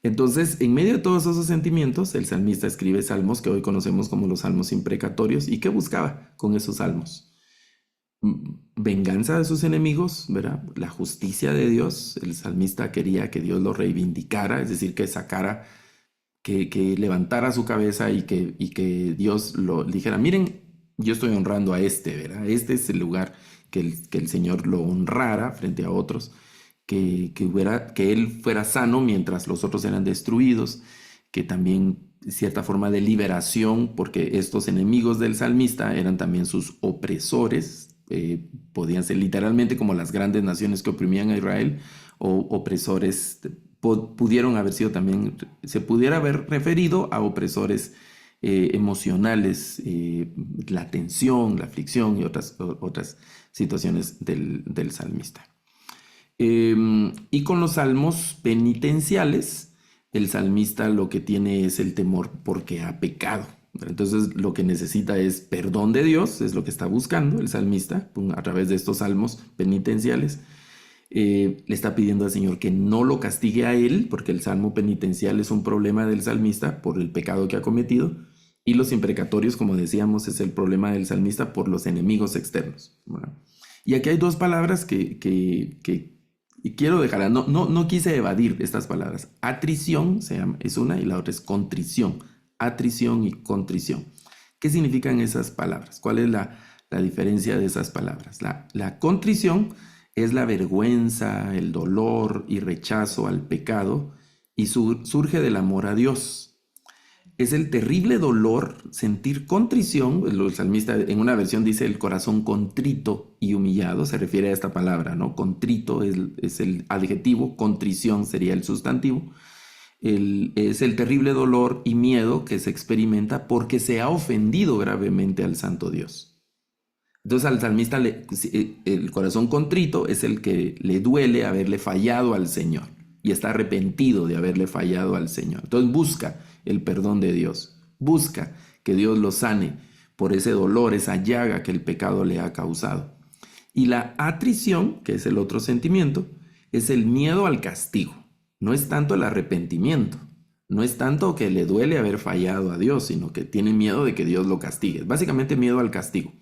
Entonces, en medio de todos esos sentimientos, el salmista escribe salmos que hoy conocemos como los salmos imprecatorios. ¿Y qué buscaba con esos salmos? Venganza de sus enemigos, ¿verdad? La justicia de Dios. El salmista quería que Dios lo reivindicara, es decir, que sacara, que levantara su cabeza y que Dios lo dijera, miren, yo estoy honrando a este, ¿verdad? Este es el lugar que el Señor lo honrara frente a otros, que él fuera sano mientras los otros eran destruidos, que también cierta forma de liberación, porque estos enemigos del salmista eran también sus opresores, podían ser literalmente como las grandes naciones que oprimían a Israel, o opresores, pudieron haber sido también, se pudiera haber referido a opresores emocionales, la tensión, la aflicción y otras situaciones del salmista. Y con los salmos penitenciales, el salmista lo que tiene es el temor porque ha pecado. Entonces lo que necesita es perdón de Dios, es lo que está buscando el salmista a través de estos salmos penitenciales. Le está pidiendo al Señor que no lo castigue a él, porque el salmo penitencial es un problema del salmista por el pecado que ha cometido, y los imprecatorios, como decíamos, es el problema del salmista por los enemigos externos. ¿Verdad? Y aquí hay dos palabras que quiero dejar, no quise evadir estas palabras. Atrición es una y la otra es contrición. Atrición y contrición. ¿Qué significan esas palabras? ¿Cuál es la diferencia de esas palabras? La contrición es la vergüenza, el dolor y rechazo al pecado y surge del amor a Dios. Es el terrible dolor sentir contrición. El salmista en una versión dice el corazón contrito y humillado, se refiere a esta palabra, ¿no? Contrito es el adjetivo, contrición sería el sustantivo. Es el terrible dolor y miedo que se experimenta porque se ha ofendido gravemente al santo Dios. Entonces al salmista el corazón contrito es el que le duele haberle fallado al Señor y está arrepentido de haberle fallado al Señor. Entonces busca el perdón de Dios, busca que Dios lo sane por ese dolor, esa llaga que el pecado le ha causado. Y la atrición, que es el otro sentimiento, es el miedo al castigo. No es tanto el arrepentimiento, no es tanto que le duele haber fallado a Dios, sino que tiene miedo de que Dios lo castigue. Básicamente miedo al castigo.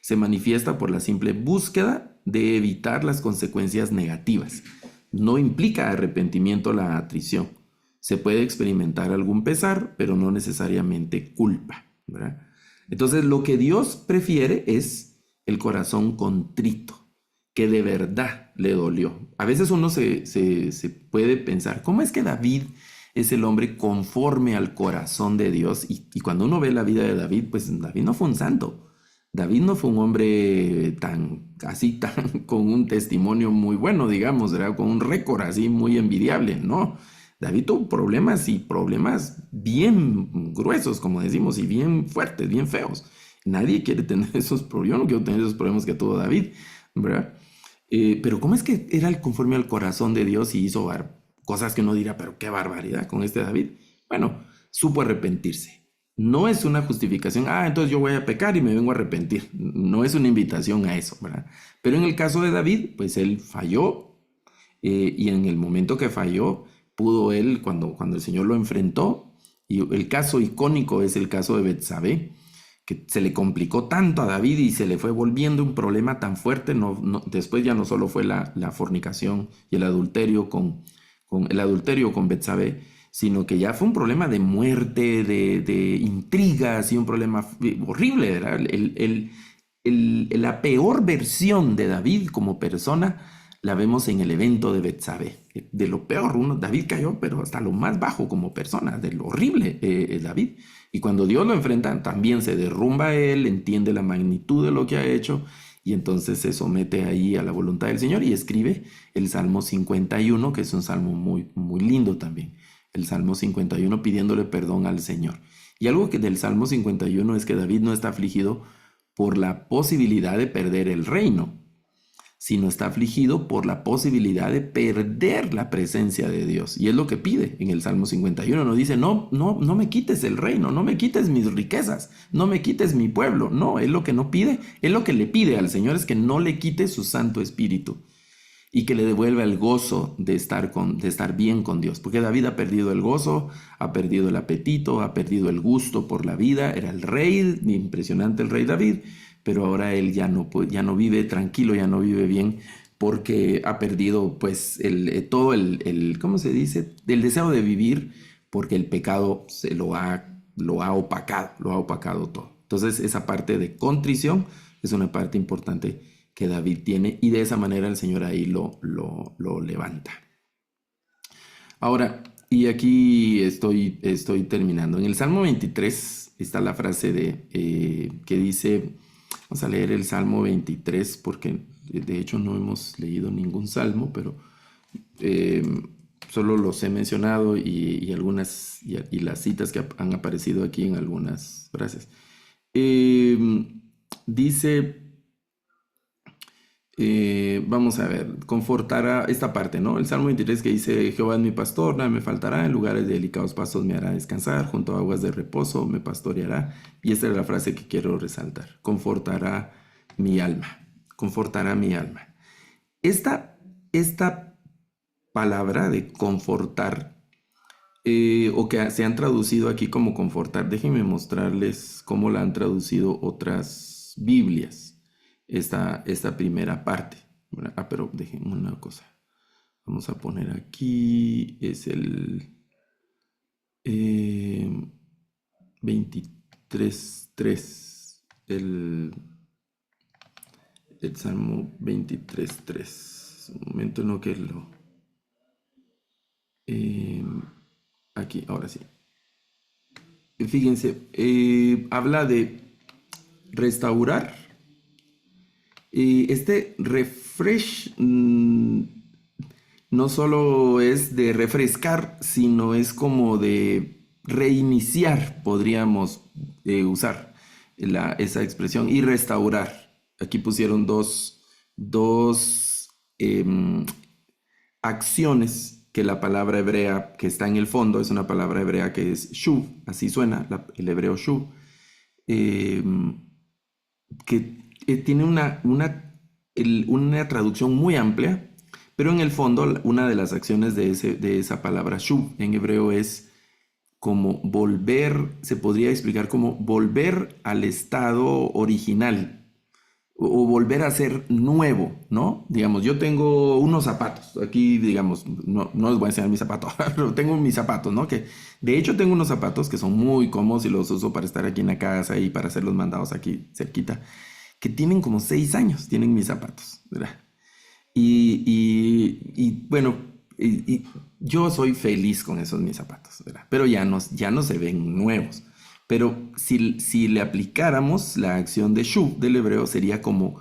Se manifiesta por la simple búsqueda de evitar las consecuencias negativas. No implica arrepentimiento la atrición. Se puede experimentar algún pesar, pero no necesariamente culpa, ¿verdad? Entonces lo que Dios prefiere es el corazón contrito, que de verdad le dolió. A veces uno se puede pensar, ¿cómo es que David es el hombre conforme al corazón de Dios? Y cuando uno ve la vida de David, pues David no fue un santo. David no fue un hombre tan con un testimonio muy bueno, digamos, ¿verdad? Con un récord así muy envidiable, no. David tuvo problemas y problemas bien gruesos, como decimos, y bien fuertes, bien feos. Nadie quiere tener esos problemas. Yo no quiero tener esos problemas que tuvo David, ¿verdad? Pero ¿cómo es que era conforme al corazón de Dios y hizo cosas que uno dirá, pero qué barbaridad con este David? Bueno, supo arrepentirse. No es una justificación, entonces yo voy a pecar y me vengo a arrepentir. No es una invitación a eso, ¿verdad? Pero en el caso de David, pues él falló y en el momento que falló, pudo él, cuando el Señor lo enfrentó, y el caso icónico es el caso de Betsabé, que se le complicó tanto a David y se le fue volviendo un problema tan fuerte. Después ya no solo fue la fornicación y el adulterio con Betsabé, sino que ya fue un problema de muerte, de intrigas y un problema horrible, ¿verdad? La peor versión de David como persona la vemos en el evento de Betsabé. De lo peor, David cayó, pero hasta lo más bajo como persona, de lo horrible David. Y cuando Dios lo enfrenta, también se derrumba a él, entiende la magnitud de lo que ha hecho y entonces se somete ahí a la voluntad del Señor y escribe el Salmo 51, que es un salmo muy, muy lindo también. El Salmo 51 pidiéndole perdón al Señor. Y algo que del Salmo 51 es que David no está afligido por la posibilidad de perder el reino, sino está afligido por la posibilidad de perder la presencia de Dios. Y es lo que pide en el Salmo 51. No dice, no me quites el reino, no me quites mis riquezas, no me quites mi pueblo. No, es lo que no pide, es lo que le pide al Señor, es que no le quite su Santo Espíritu y que le devuelva el gozo de estar bien con Dios. Porque David ha perdido el gozo, ha perdido el apetito, ha perdido el gusto por la vida. Era el rey, impresionante el rey David, pero ahora él ya no vive tranquilo, ya no vive bien, porque ha perdido pues todo ¿cómo se dice? El deseo de vivir, porque el pecado se lo ha opacado todo. Entonces esa parte de contrición es una parte importante que David tiene y de esa manera el Señor ahí lo levanta. Ahora, y aquí estoy terminando. En el Salmo 23 está la frase que dice, vamos a leer el Salmo 23 porque de hecho no hemos leído ningún salmo, pero solo los he mencionado y algunas y las citas que han aparecido aquí en algunas frases. Dice Vamos a ver, confortará esta parte, ¿no? El Salmo 23 que dice, Jehová es mi pastor, nada me faltará, en lugares de delicados pastos me hará descansar, junto a aguas de reposo me pastoreará. Y esta es la frase que quiero resaltar, confortará mi alma, confortará mi alma. Esta palabra de confortar, o que se han traducido aquí como confortar, déjenme mostrarles cómo la han traducido otras Biblias, esta primera parte. Pero déjenme una cosa. Vamos a poner aquí, es el 23.3, el Salmo 23.3. Un momento en lo que eh, aquí, ahora sí. Fíjense, habla de restaurar. Este refresh no solo es de refrescar, sino es como de reiniciar, podríamos usar esa expresión, y restaurar. Aquí pusieron dos acciones que la palabra hebrea que está en el fondo es una palabra hebrea que es shuv, así suena el hebreo shuv, eh, que tiene una traducción muy amplia, pero en el fondo una de las acciones de esa palabra shuv en hebreo es como volver, se podría explicar como volver al estado original o volver a ser nuevo, ¿no? Digamos, yo tengo unos zapatos, aquí digamos, no les voy a enseñar mis zapatos, pero tengo mis zapatos, ¿no? Que de hecho tengo unos zapatos que son muy cómodos y los uso para estar aquí en la casa y para hacer los mandados aquí cerquita, que tienen como 6 años, tienen mis zapatos, ¿verdad? Y bueno, yo soy feliz con esos mis zapatos, ¿verdad? Pero ya no se ven nuevos. Pero si le aplicáramos la acción de shuv del hebreo, sería como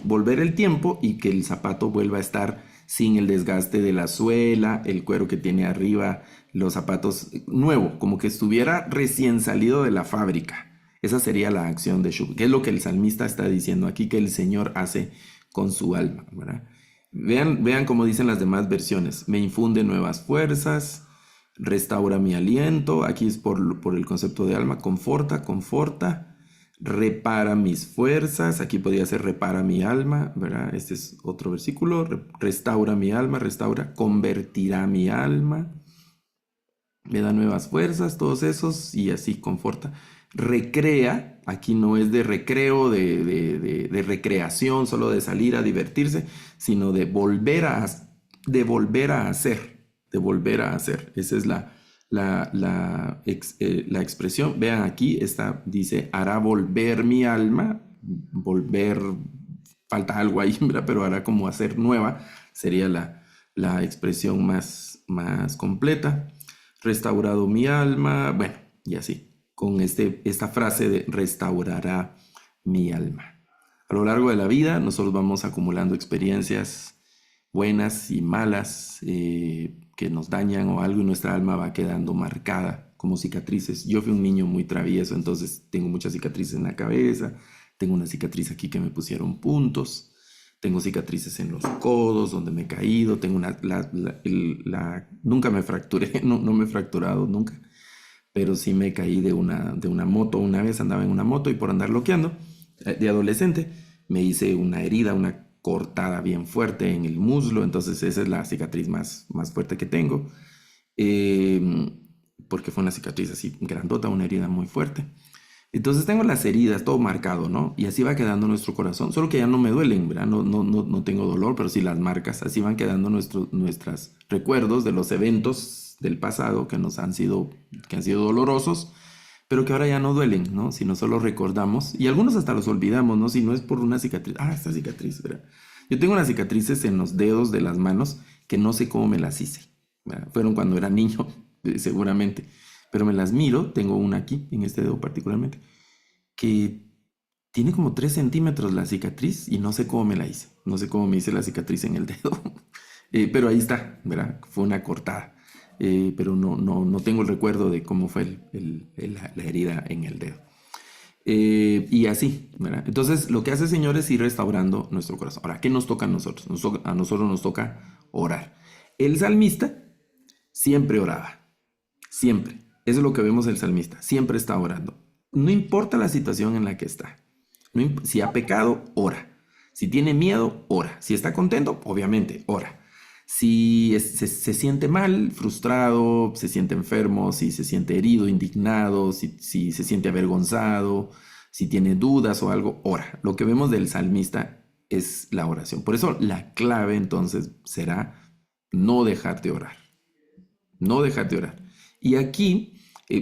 volver el tiempo y que el zapato vuelva a estar sin el desgaste de la suela, el cuero que tiene arriba, los zapatos nuevo, como que estuviera recién salido de la fábrica. Esa sería la acción de shuv, que es lo que el salmista está diciendo aquí que el Señor hace con su alma, ¿verdad? Vean cómo dicen las demás versiones. Me infunde nuevas fuerzas, restaura mi aliento. Aquí es por el concepto de alma. Conforta. Repara mis fuerzas. Aquí podría ser repara mi alma, ¿verdad? Este es otro versículo. Restaura mi alma, restaura. Convertirá mi alma. Me da nuevas fuerzas, todos esos, y así conforta. Recrea, aquí no es de recreo, de recreación, solo de salir a divertirse, sino de volver a hacer, de volver a hacer. Esa es la expresión. Vean aquí, dice, hará volver mi alma, volver, falta algo ahí, ¿verdad? Pero hará como hacer nueva, sería la expresión más completa. Restaurado mi alma, bueno, y así, con esta frase de restaurará mi alma. A lo largo de la vida nosotros vamos acumulando experiencias buenas y malas que nos dañan o algo y nuestra alma va quedando marcada como cicatrices. Yo fui un niño muy travieso, entonces tengo muchas cicatrices en la cabeza, tengo una cicatriz aquí que me pusieron puntos. Tengo cicatrices en los codos donde me he caído. Tengo nunca me fracturé, no me he fracturado nunca. Pero sí me caí de una moto. Una vez andaba en una moto y por andar loqueando de adolescente me hice una herida, una cortada bien fuerte en el muslo. Entonces esa es la cicatriz más fuerte que tengo. Eh, Porque fue una cicatriz así grandota, una herida muy fuerte. Entonces tengo las heridas, todo marcado, ¿no? Y así va quedando nuestro corazón. Solo que ya no me duelen, ¿verdad? No tengo dolor, pero sí las marcas. Así van quedando nuestros recuerdos de los eventos del pasado que han sido dolorosos, pero que ahora ya no duelen, ¿no? Sino solo recordamos. Y algunos hasta los olvidamos, ¿no? Si no es por una cicatriz. Ah, esta cicatriz, ¿verdad? Yo tengo unas cicatrices en los dedos de las manos que no sé cómo me las hice, ¿verdad? Fueron cuando era niño, seguramente. Pero me las miro, tengo una aquí, en este dedo particularmente, que tiene como 3 centímetros la cicatriz y no sé cómo me la hice. No sé cómo me hice la cicatriz en el dedo. Pero ahí está, ¿verdad? Fue una cortada. Pero no tengo el recuerdo de cómo fue la herida en el dedo. Y así, ¿verdad? Entonces, lo que hace el Señor es ir restaurando nuestro corazón. Ahora, ¿qué nos toca a nosotros? A nosotros nos toca orar. El salmista siempre oraba, siempre. Eso es lo que vemos del salmista, siempre está orando. No importa la situación en la que está. Si ha pecado, ora. Si tiene miedo, ora. Si está contento, obviamente, ora. Si se siente mal, frustrado, se siente enfermo, si se siente herido, indignado, si se siente avergonzado, si tiene dudas o algo, ora. Lo que vemos del salmista es la oración. Por eso la clave entonces será no dejar de orar. No dejar de orar. Y aquí,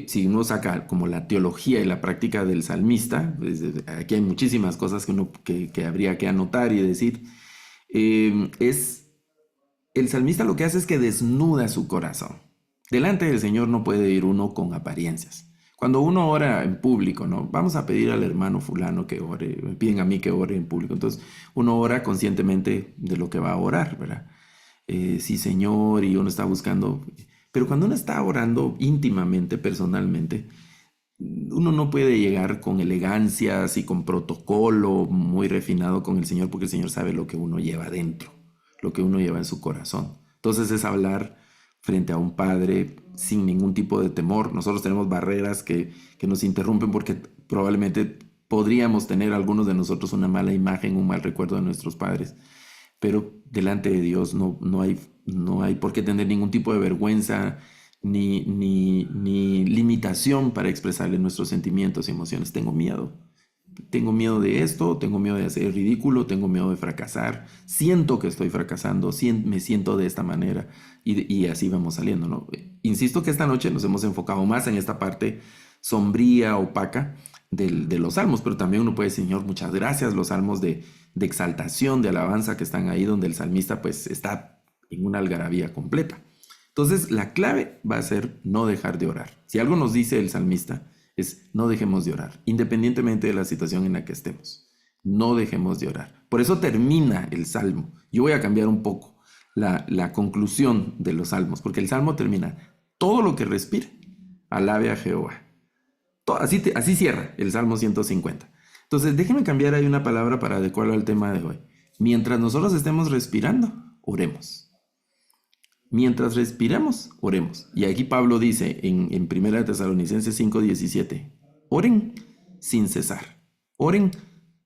si uno saca como la teología y la práctica del salmista, aquí hay muchísimas cosas que habría que anotar y decir. El salmista lo que hace es que desnuda su corazón. Delante del Señor no puede ir uno con apariencias. Cuando uno ora en público, ¿no? Vamos a pedir al hermano fulano que ore, me piden a mí que ore en público. Entonces, uno ora conscientemente de lo que va a orar, ¿verdad? Sí, Señor, y uno está buscando. Pero cuando uno está orando íntimamente, personalmente, uno no puede llegar con elegancias y con protocolo muy refinado con el Señor, porque el Señor sabe lo que uno lleva dentro, lo que uno lleva en su corazón. Entonces es hablar frente a un padre sin ningún tipo de temor. Nosotros tenemos barreras que nos interrumpen porque probablemente podríamos tener algunos de nosotros una mala imagen, un mal recuerdo de nuestros padres, pero delante de Dios no hay por qué tener ningún tipo de vergüenza ni limitación para expresarle nuestros sentimientos y emociones. Tengo miedo de esto, tengo miedo de hacer ridículo, tengo miedo de fracasar, siento que estoy fracasando, me siento de esta manera y así vamos saliendo, ¿no? Insisto que esta noche nos hemos enfocado más en esta parte sombría, opaca de los salmos, pero también uno puede decir, Señor, muchas gracias, los salmos de exaltación, de alabanza que están ahí donde el salmista pues está en una algarabía completa. Entonces la clave va a ser no dejar de orar. Si algo nos dice el salmista es no dejemos de orar, independientemente de la situación en la que estemos. No dejemos de orar. Por eso termina el salmo. Yo voy a cambiar un poco la conclusión de los salmos, porque el salmo termina, todo lo que respire, alabe a Jehová. Así cierra el Salmo 150. Entonces, déjenme cambiar ahí una palabra para adecuarlo al tema de hoy. Mientras nosotros estemos respirando, oremos. Mientras respiramos, oremos. Y aquí Pablo dice en 1 Tesalonicenses 5:17, oren sin cesar. Oren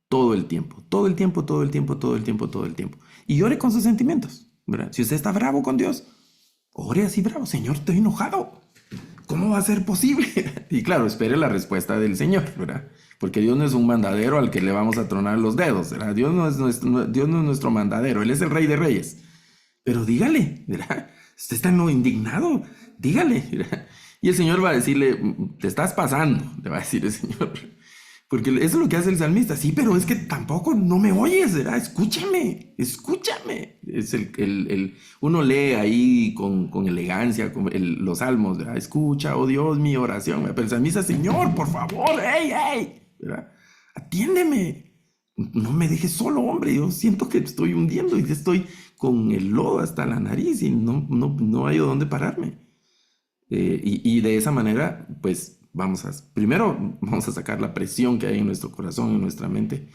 todo el tiempo. Todo el tiempo, todo el tiempo, todo el tiempo, todo el tiempo. Y ore con sus sentimientos, ¿verdad? Si usted está bravo con Dios, ore así bravo. Señor, estoy enojado. ¿Cómo va a ser posible? Y claro, espere la respuesta del Señor, ¿verdad? Porque Dios no es un mandadero al que le vamos a tronar los dedos, ¿verdad? Dios no es nuestro mandadero, Él es el Rey de Reyes. Pero dígale, ¿verdad? Usted está no indignado, dígale, ¿verdad? Y el Señor va a decirle, te estás pasando, le va a decir el Señor. Porque eso es lo que hace el salmista. Sí, pero es que tampoco no me oyes, ¿verdad? Escúchame, escúchame. Es uno lee ahí con elegancia los salmos, ¿verdad? Escucha, oh Dios, mi oración. Pero el salmista, Señor, por favor, hey, ¿verdad? Atiéndeme. No me dejes solo, hombre. Yo siento que estoy hundiendo y estoy con el lodo hasta la nariz y no hay dónde pararme. Y de esa manera, pues primero vamos a sacar la presión que hay en nuestro corazón, en nuestra mente,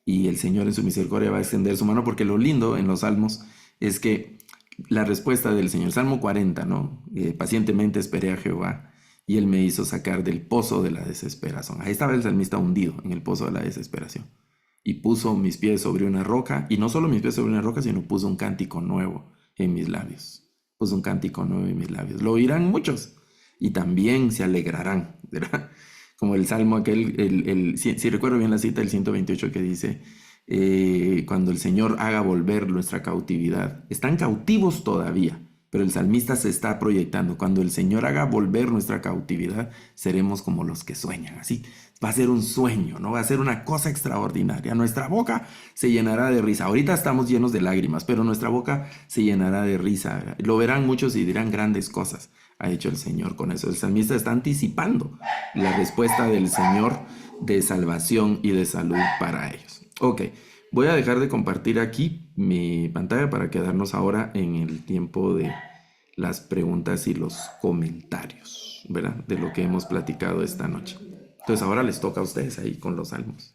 y el Señor en su misericordia va a extender su mano, porque lo lindo en los salmos es que la respuesta del Señor, Salmo 40, ¿no? Pacientemente esperé a Jehová y Él me hizo sacar del pozo de la desesperación. Ahí estaba el salmista hundido en el pozo de la desesperación y puso mis pies sobre una roca, y no solo mis pies sobre una roca, sino puso un cántico nuevo en mis labios. Puso un cántico nuevo en mis labios. Lo oirán muchos y también se alegrarán, ¿verdad? Como el salmo aquel, si recuerdo bien la cita del 128 que dice, cuando el Señor haga volver nuestra cautividad. Están cautivos todavía, pero el salmista se está proyectando. Cuando el Señor haga volver nuestra cautividad, seremos como los que sueñan. Así va a ser un sueño, ¿no? Va a ser una cosa extraordinaria. Nuestra boca se llenará de risa. Ahorita estamos llenos de lágrimas, pero nuestra boca se llenará de risa. Lo verán muchos y dirán grandes cosas ha hecho el Señor con eso. El salmista está anticipando la respuesta del Señor de salvación y de salud para ellos. Ok, voy a dejar de compartir aquí mi pantalla para quedarnos ahora en el tiempo de las preguntas y los comentarios, ¿verdad? De lo que hemos platicado esta noche. Entonces ahora les toca a ustedes ahí con los salmos.